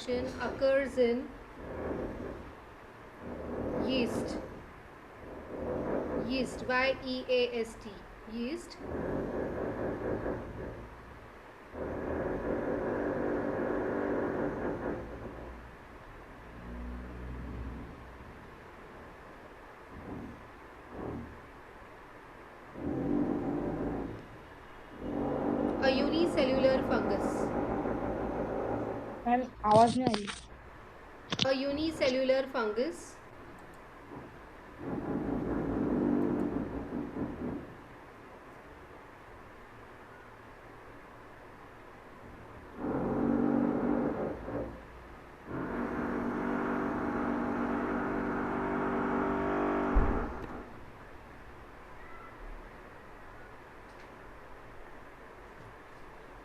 reaction occurs in yeast. Yeast, Y-E-A-S-T, yeast. A unicellular fungus. Ma'am आवाज नहीं आ रही। A unicellular fungus.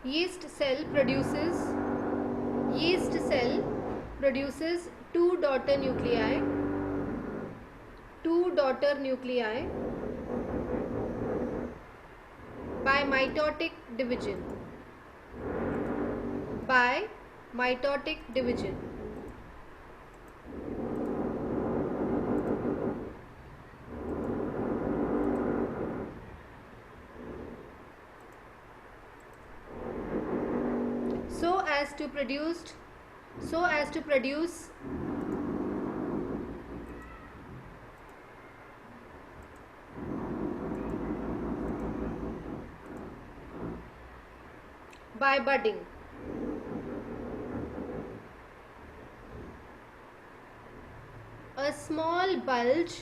Yeast cell produces two daughter nuclei by mitotic division. So as to produce by budding. A small bulge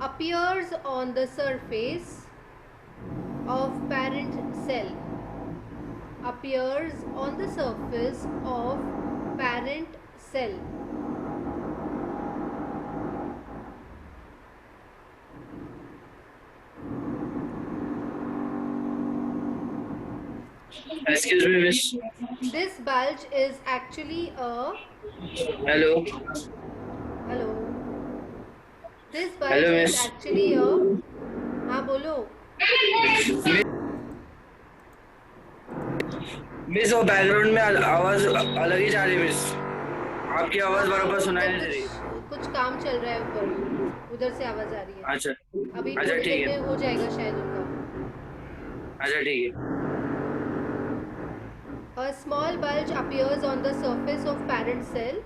appears on the surface of parent cell. Excuse me, miss. This bulge is actually a Hello. hello. This bulge Hello, is miss. actually a हाँ बोलो. Miss वो background में आवाज अलग ही जा रही है miss. आपकी आवाज बराबर सुनाई नहीं दे रही। कुछ काम चल रहा है ऊपर, उधर से आवाज आ रही है. अच्छा अभी अच्छा थोड़ी ठीक देर है। में हो जाएगा शायद उनका. अच्छा ठीक है। A small bulge appears on the surface of parent cell.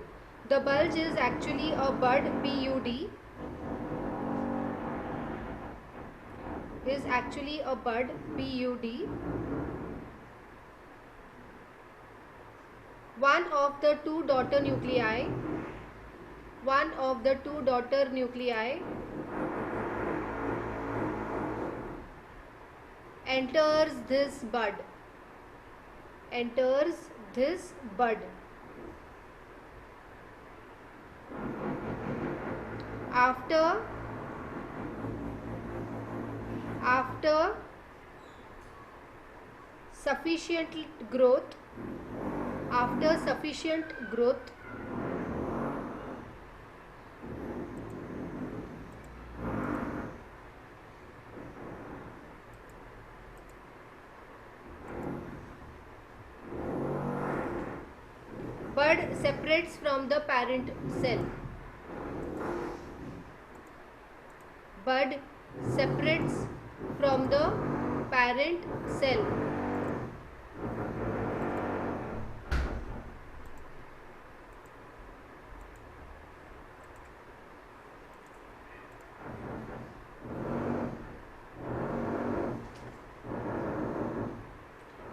The bulge is actually a bud, BUD. One of the two daughter nuclei enters this bud. After sufficient growth, bud separates from the parent cell.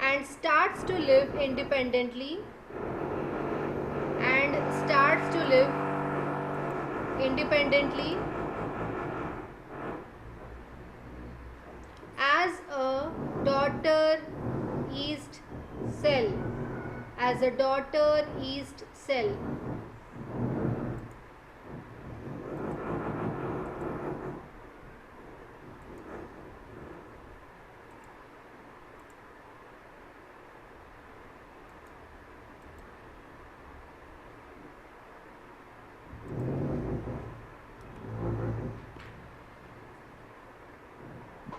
And starts to live independently as a daughter yeast cell.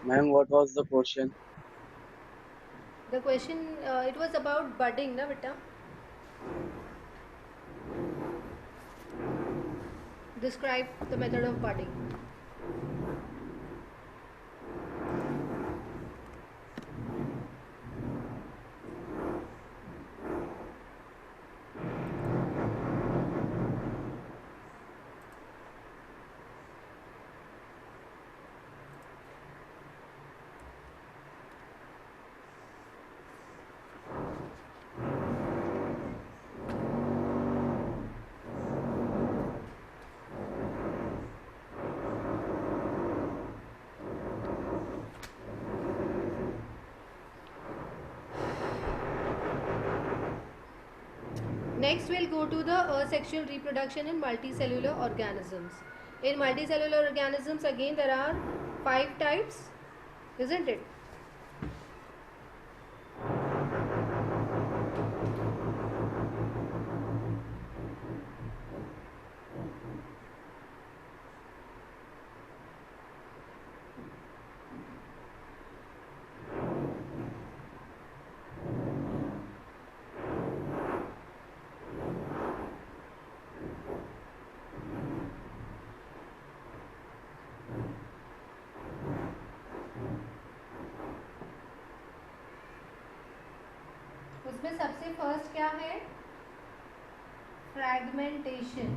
Ma'am, what was the question? The question, it was about budding, na beta? Describe the method of budding. Next, we'll go to the asexual reproduction in multicellular organisms. In multicellular organisms, again, there are 5 types, isn't it? उसमें सबसे first क्या है? Fragmentation.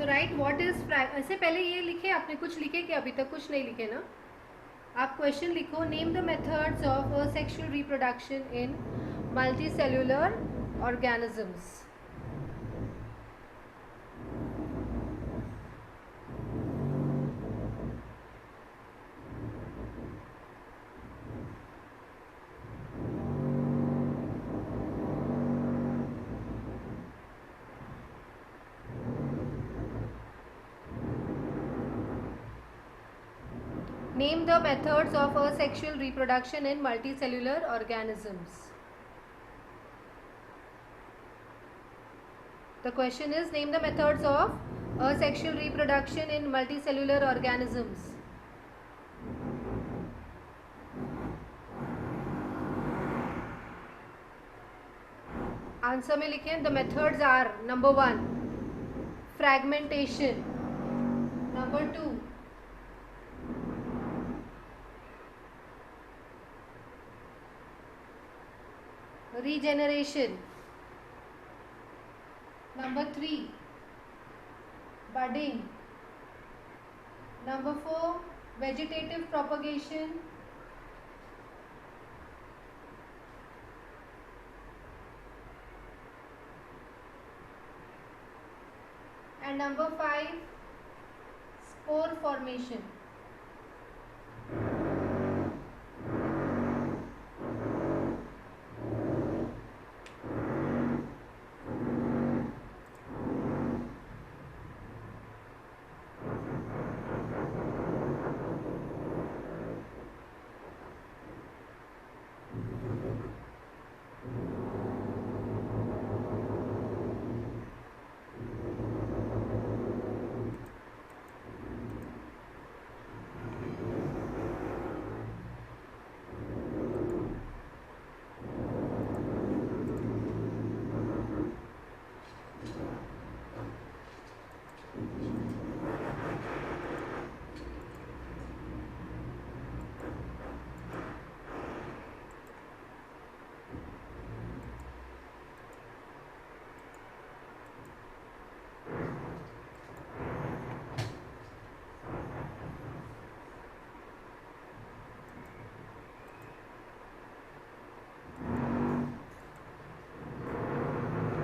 Right, what is ऐसे पहले ये लिखे, आपने कुछ लिखे कि अभी तक कुछ नहीं लिखे ना? आप क्वेश्चन लिखो, name the methods of asexual reproduction in multicellular organisms. Name the methods of asexual reproduction in multicellular organisms. The question is, name the methods of asexual reproduction in multicellular organisms. Answer में लिखें. The methods are: number 1, fragmentation. Number 2, regeneration. Number 3, budding. Number 4, vegetative propagation. And number 5, spore formation.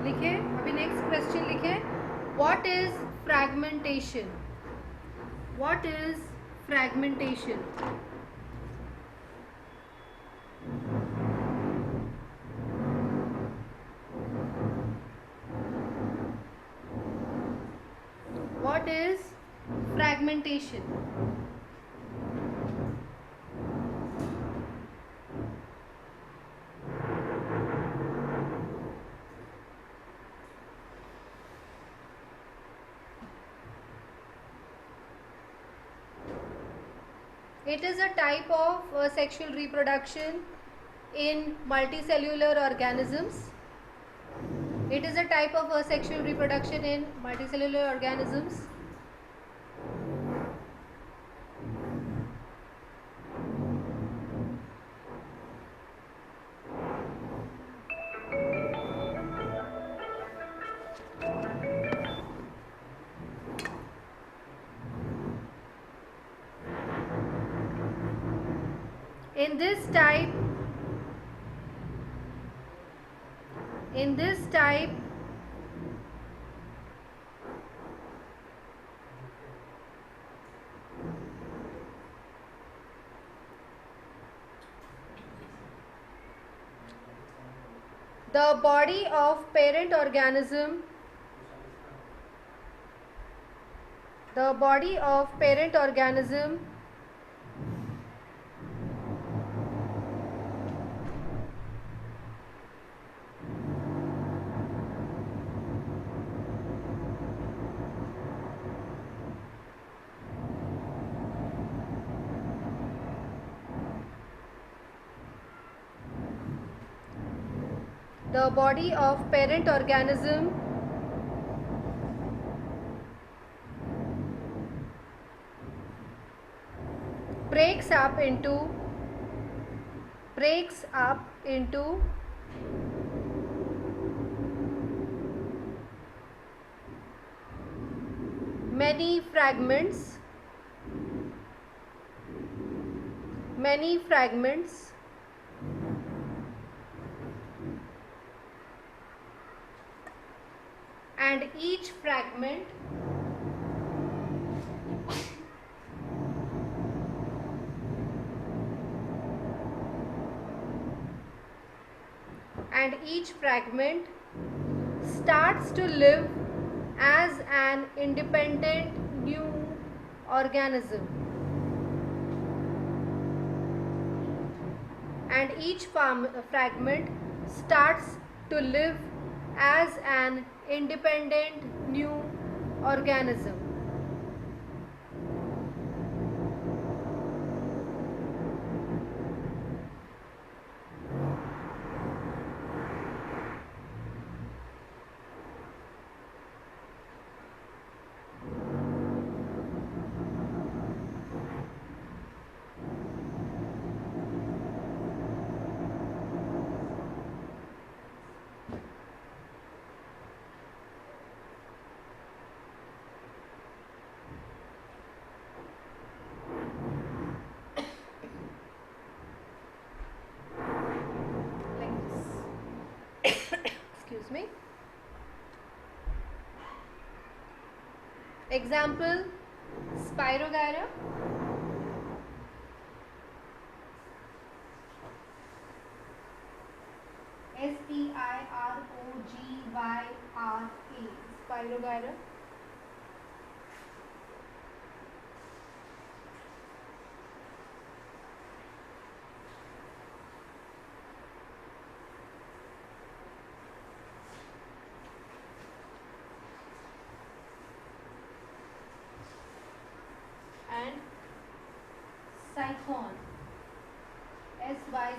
लिखे. अभी next question लिखे. What is fragmentation? What is fragmentation. What is fragmentation? It is a type of sexual reproduction in multicellular organisms. It is a type of sexual reproduction in multicellular organisms. In this type, the body of parent organism breaks up into many fragments and each fragment starts to live as an independent new organism, and each fragment starts to live as an independent new organism. Excuse me. Example, Spirogyra. Spirogyra. Spirogyra. And Sycon. Sycon.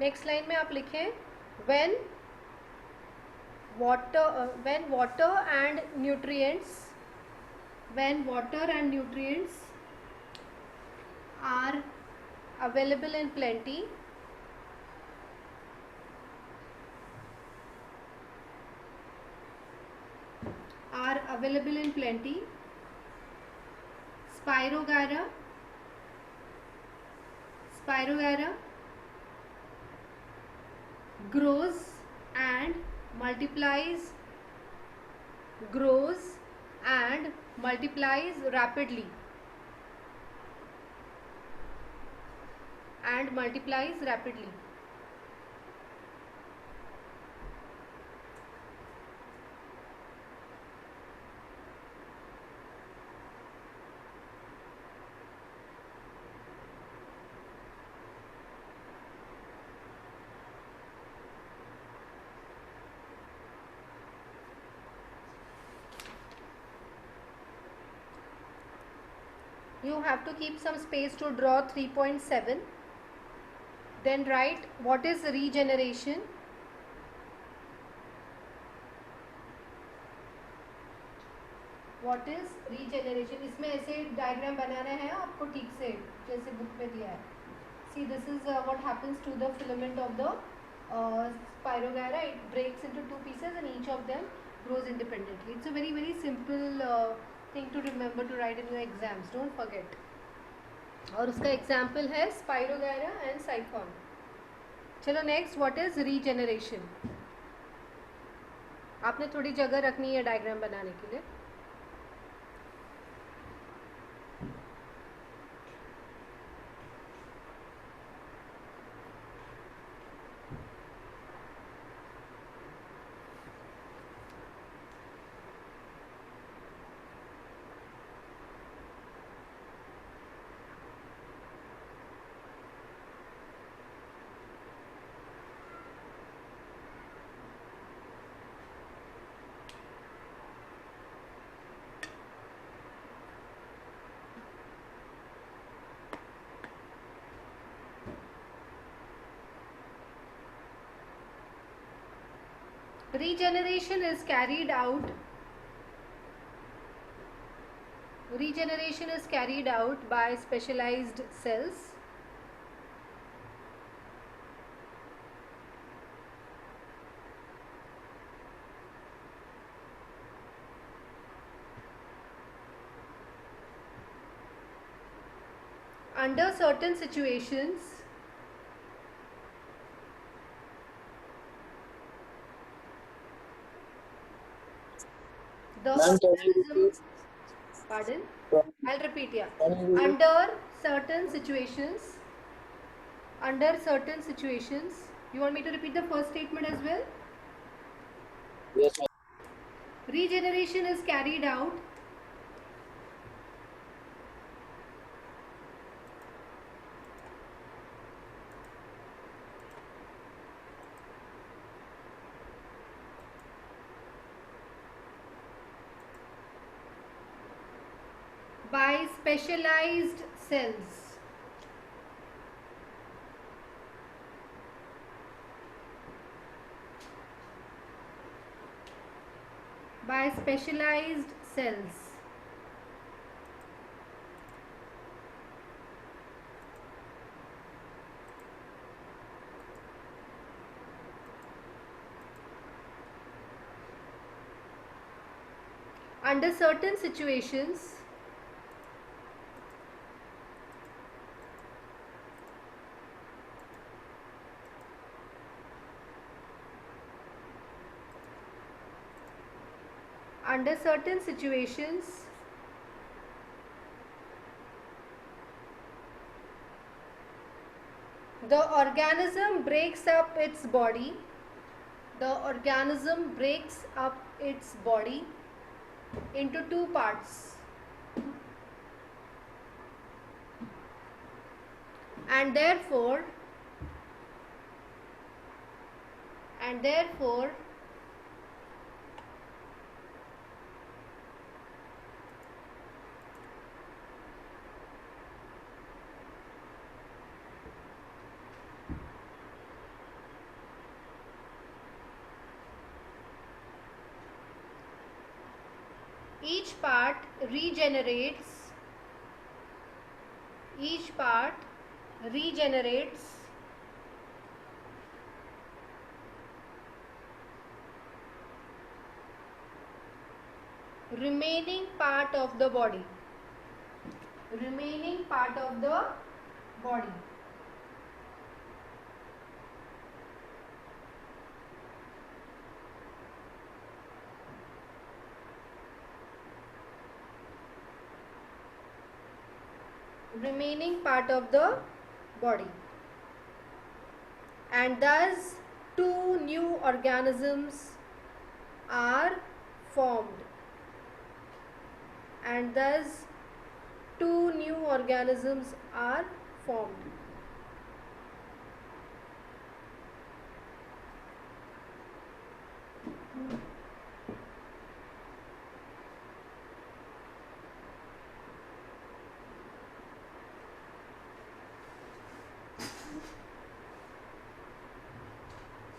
Next line में आप लिखें when water and nutrients available in plenty. Are available in plenty. Spirogyra grows and multiplies rapidly You have to keep some space to draw 3.7. Then write what is regeneration. What is regeneration? इसमें ऐसे diagram बनाना है आपको ठीक से, जैसे book में दिया है. See, this is what happens to the filament of the Spirogyra. It breaks into two pieces and each of them grows independently. It's a very, very simple thing to remember to write in your exams. Don't forget. और उसका example है Spirogyra and Siphon. चलो next, what is regeneration. आपने थोड़ी जगह रखनी है diagram बनाने के लिए. Regeneration is carried out by specialized cells. Under certain situations, the organism, pardon, I'll repeat here. Under certain situations, you want me to repeat the first statement as well? Yes, ma'am. Regeneration is carried out by specialized cells. By specialized cells. Under certain situations, the organism breaks up its body. Into two parts, and therefore each regenerates remaining part of the body. Remaining part of the body. Remaining part of the body, and thus two new organisms are formed, and thus two new organisms are formed.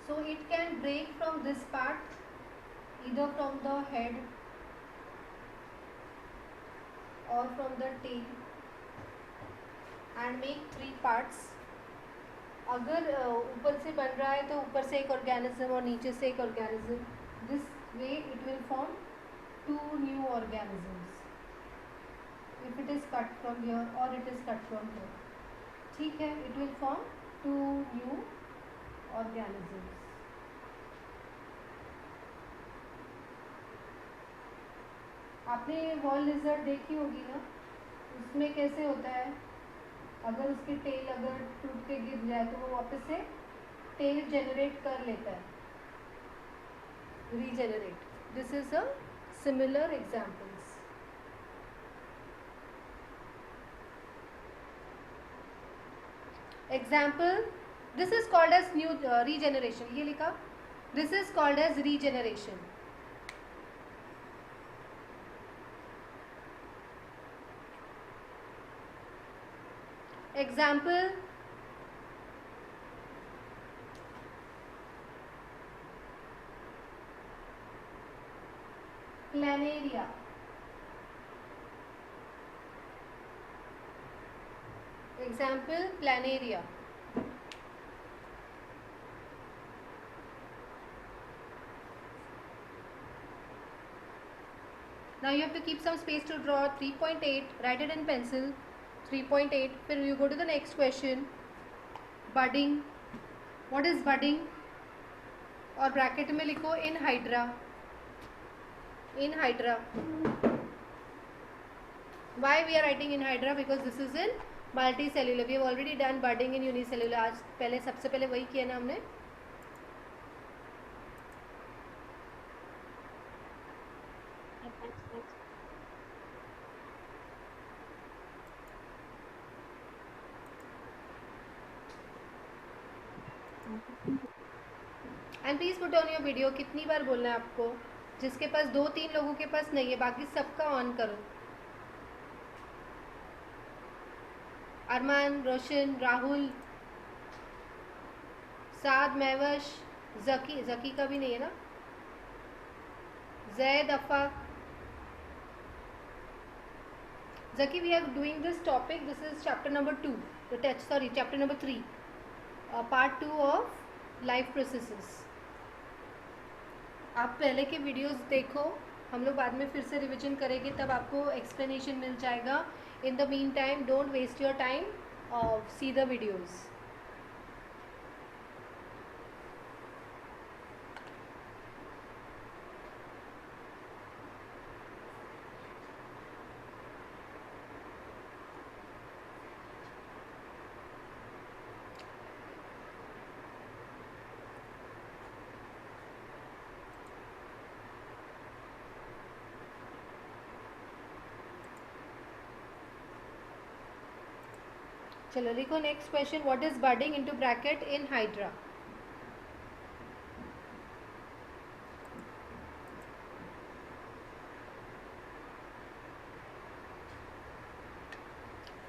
So it can break from this part, either from the head or from the tail, and make three parts. अगर ऊपर से बन रहा है तो ऊपर से एक ऑर्गेनिज्म और नीचे से एक organism. This way it will form two new organisms if it is cut from here or it is cut from here. ठीक है, it will form two new organisms. आपने वॉल लिजर्ड देखी होगी ना, उसमें कैसे होता है, अगर उसकी टेल अगर टूट के गिर जाए तो वो वापस से टेल जनरेट कर लेता है, regenerate. This is a similar examples. Example, this is called as new regeneration. ये लिखा, this is called as regeneration. Example, planaria. Example, planaria. Now you have to keep some space to draw 3.8, write it in pencil, 3.8. Then you go to the next question, budding. What is budding? और bracket में लिखो in hydra. In hydra. Why we are writing in hydra? Because this is in multicellular. We have already done budding in unicellular. आज पहले सबसे पहले वही किया ना हमने. And please put on your video. कितनी बार बोलना है आपको? जिसके पास 2-3 लोगों के पास नहीं है, बाकी सबका ऑन करो. अरमान, रोशन, राहुल, साद, महवश, जकी. जकी का भी नहीं है ना. Zaid, Afaq. Zaki, we are doing this topic. This is chapter number 2, chapter number 3, part 2 of life processes. आप पहले के वीडियोस देखो, हम लोग बाद में फिर से रिविजन करेंगे, तब आपको एक्सप्लेनेशन मिल जाएगा. In the meantime, don't waste your time. See the videos. चलो लिखो next question. What is budding into bracket in hydra?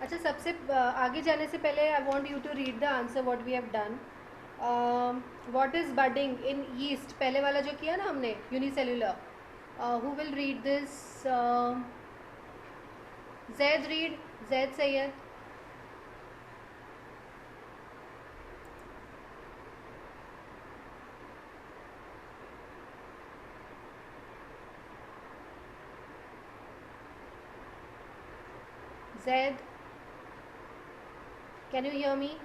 अच्छा, सबसे आगे जाने से पहले I want you to read the answer what we have done. What is budding in yeast, पहले वाला जो किया ना हमने unicellular. Who will read this? Zaid read. Zaid Syed. Zaid, can you hear me?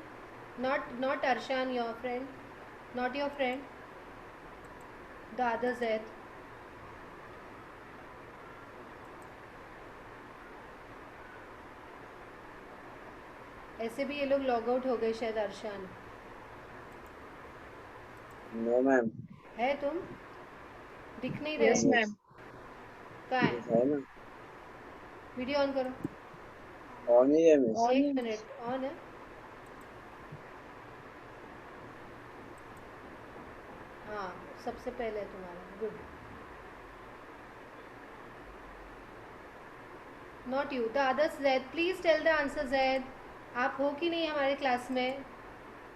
Not Arshan, your friend. Not your friend. The other Zaid. ऐसे भी ये लोग लॉग आउट हो गए शायद अरशान. No ma'am. है तुम? दिख नहीं रहे. Yes ma'am. कहाँ है? है ना. वीडियो ऑन करो. ऑन ही है मिस. On एक ही मिनट. ऑन है. हाँ, सबसे पहले तुम्हारा. Good. Not you. The others. Zaid, please tell the answer. Zaid, आप हो कि नहीं हमारे क्लास में?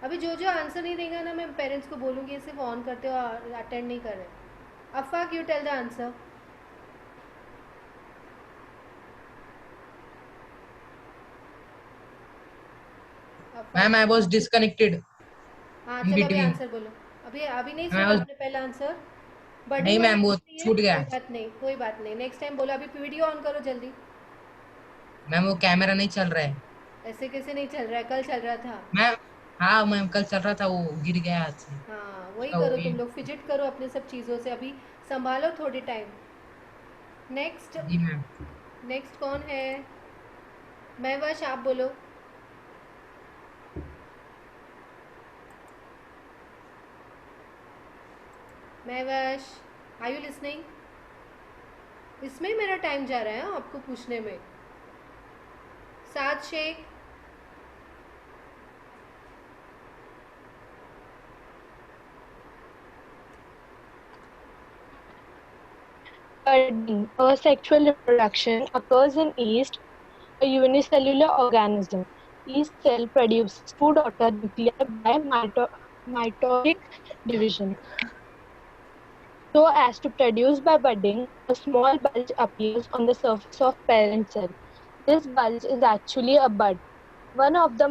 अभी जो जो आंसर नहीं देगा ना, मैं पेरेंट्स को बोलूँगी सिर्फ ऑन करते हो और अटेंड नहीं कर रहे. Afaq, you tell the answer. Ma'am I was disconnected हाँ in चलो अभी between. आंसर बोलो. अभी अभी नहीं मैं सुना was- आपने पहला आंसर? नहीं बर्डन मैम, वो छूट गया. कोई बात नहीं, कोई बात नहीं. नेक्स्ट टाइम बोलो. अभी वीडियो ऑन करो जल्दी. मैम वो कैमरा नहीं चल रहा है. ऐसे कैसे नहीं चल रहा है? कल चल रहा था. मैम हाँ मैम, कल चल रहा था, वो गिर गया हाथ से. हाँ वही उसका करो वही. तुम लोग. फिजिट करो अपने सब चीज़ों से. अभी संभालो थोड़ी टाइम. नेक्स्ट. जी मैम. नेक्स्ट कौन है? महवश, आप बोलो. Mahwash, are you listening? इसमें ही मेरा टाइम जा रहा है आपको पूछने में. साद Sheikh. Budding, or sexual reproduction, occurs in yeast, a unicellular organism. Each cell produces two daughter nuclei by mitotic division. So as to produce by budding, a small bulge appears on the surface of parent cell. This bulge is actually a bud. One of the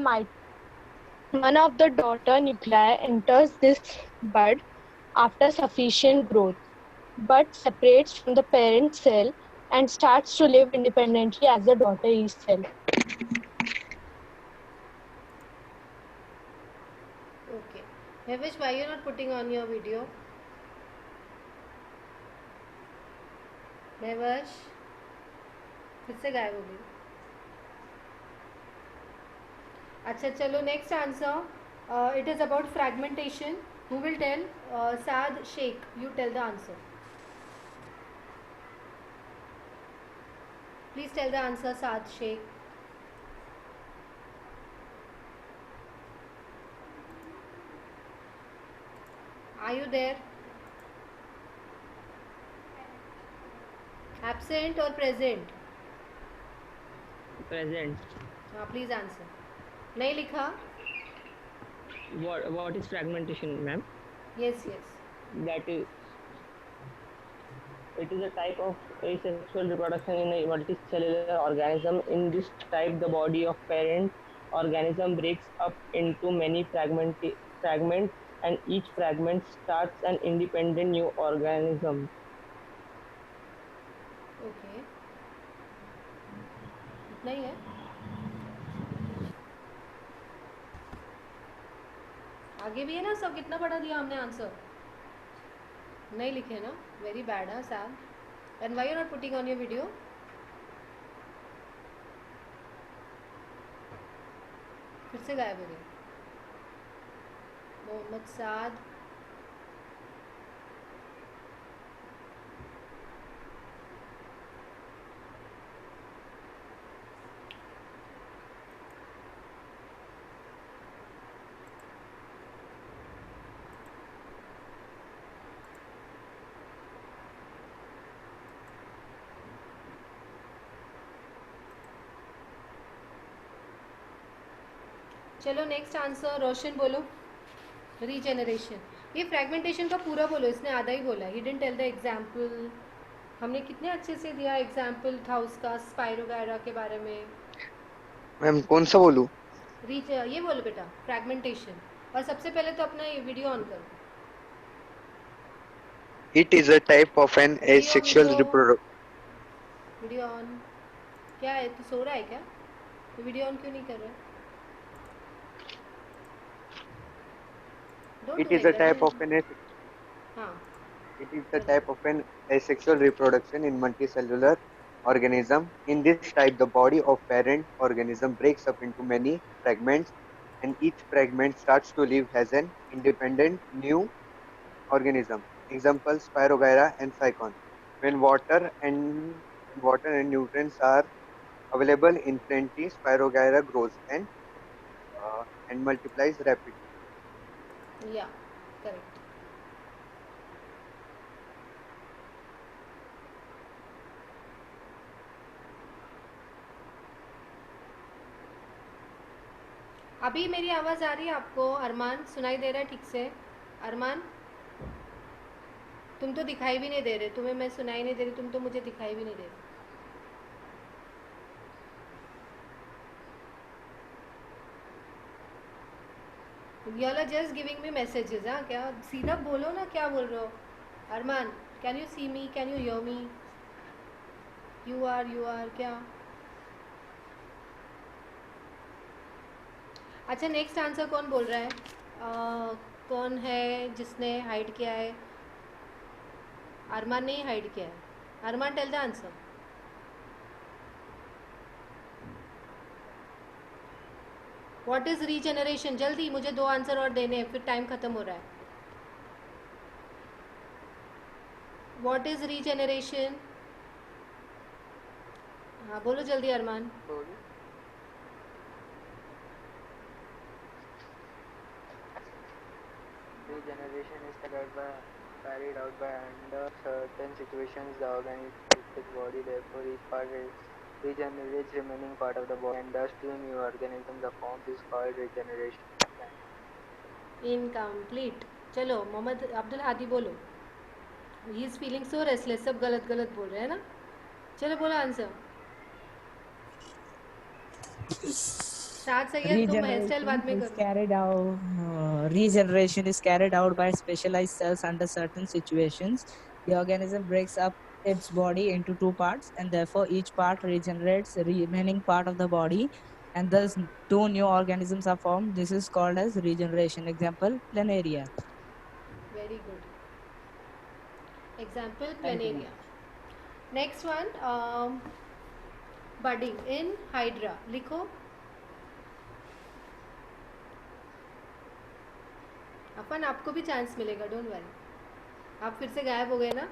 daughter nuclei enters this bud after sufficient growth. Bud separates from the parent cell and starts to live independently as the daughter yeast cell. Okay. Mahvish, why you're not putting on your video? Mahvash फिर से गायब हो गई. अच्छा चलो next answer. It is about fragmentation. Who will tell? Saad Shaikh, you tell the answer. Please tell the answer. Saad Shaikh. Are you there? Absent और present? Present. हाँ please answer. नहीं लिखा? What is fragmentation, ma'am? Yes yes. That is, it is a type of asexual reproduction in a multicellular organism. In this type, the body of parent organism breaks up into many fragments, and each fragment starts an independent new organism. Okay. इतना ही है. आगे भी है ना सब. कितना पढ़ा दिया हमने आंसर? नहीं लिखे ना. वेरी बैड है Sam. And why you not putting on your video? फिर से गायब हो गए. मोहम्मद साद. चलो नेक्स्ट आंसर. रोशन बोलो. रीजेनरेशन. ये फ्रैगमेंटेशन का पूरा बोलो. इसने आधा ही बोला. He didn't tell the example. हमने कितने अच्छे से दिया एग्जाम्पल था उसका स्पाइरोगायरा के बारे में. मैम कौन सा बोलूं? ये बोलो बेटा फ्रैगमेंटेशन. और सबसे पहले तो अपना ये वीडियो ऑन करो. It is a type of an asexual reproduction. Video on. क्या है? तू सो रहा है क्या? तो वीडियो ऑन क्यों नहीं कर रहे? Don't It do is like a that. type of an हाँ it is the करो। type of an asexual reproduction in multicellular organism. In this type, the body of parent organism breaks up into many fragments, and each fragment starts to live as an independent new organism. Example: Spirogyra and Cycon. When water and nutrients are available in plenty, Spirogyra grows and multiplies rapidly. या correct. अभी मेरी आवाज़ आ रही है आपको? अरमान सुनाई दे रहा है ठीक से? अरमान तुम तो दिखाई भी नहीं दे रहे, तुम्हें मैं सुनाई नहीं दे रही, तुम तो मुझे दिखाई भी नहीं दे रहे। You are just giving me messages. हाँ क्या सीधा बोलो ना, क्या बोल रहे हो? Arman can you see me, can you hear me? You are क्या? अच्छा नेक्स्ट आंसर कौन बोल रहा है? कौन है जिसने हाइड किया है? अरमान ने ही हाइड किया है। Arman tell the answer. What is regeneration? जल्दी मुझे 2 आंसर और देने हैं, फिर टाइम खत्म हो रहा है। What is regeneration? हाँ बोलो जल्दी अरमान। Regeneration is carried out by under certain situations the organism its body, therefore each part regenerates remaining part of the body and thus two new organisms are formed is called regeneration. Incomplete. चलो मोहम्मद अब्दुल हादी बोलो। He is feeling so restless, सब गलत गलत बोल रहे हैं ना। चलो बोलो आंसर। शाद सैयद तुम हेयर स्टाइल बाद में करो। Regeneration is carried out by specialized cells under certain situations. The organism breaks up its body into two parts, and therefore each part regenerates the remaining part of the body, and thus two new organisms are formed. This is called as regeneration. Example: planaria. Very good. Example Thank you, planaria. Next one budding in hydra. लिखो। अपन आपको भी chance मिलेगा, don't worry. आप फिर से गायब हो गए ना?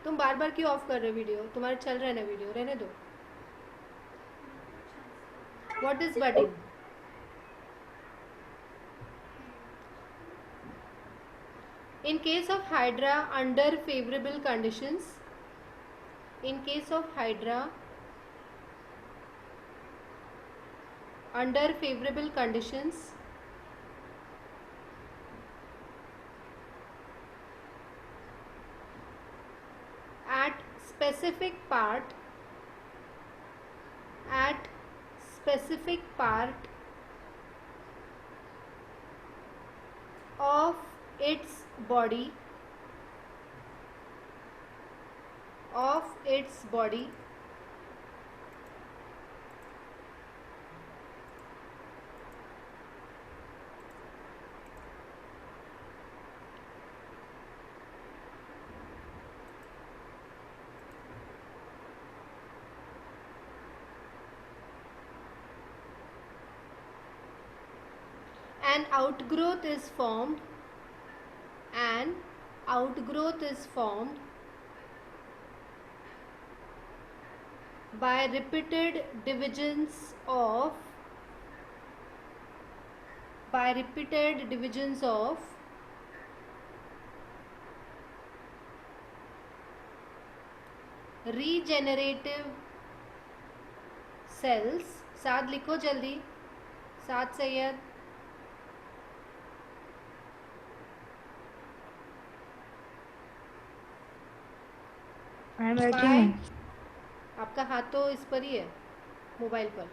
तुम बार बार क्यों ऑफ कर रहे हो वीडियो? तुम्हारा चल रहा है ना वीडियो, रहने दो। What is budding? In case of hydra under favorable conditions, in case of hydra under favorable conditions, at specific part of its body an outgrowth is formed by repeated divisions of regenerative cells। साथ लिखो जल्दी, साथ Syed. I am writing. Bye. आपका हाथ तो इस पर ही है, मोबाइल पर।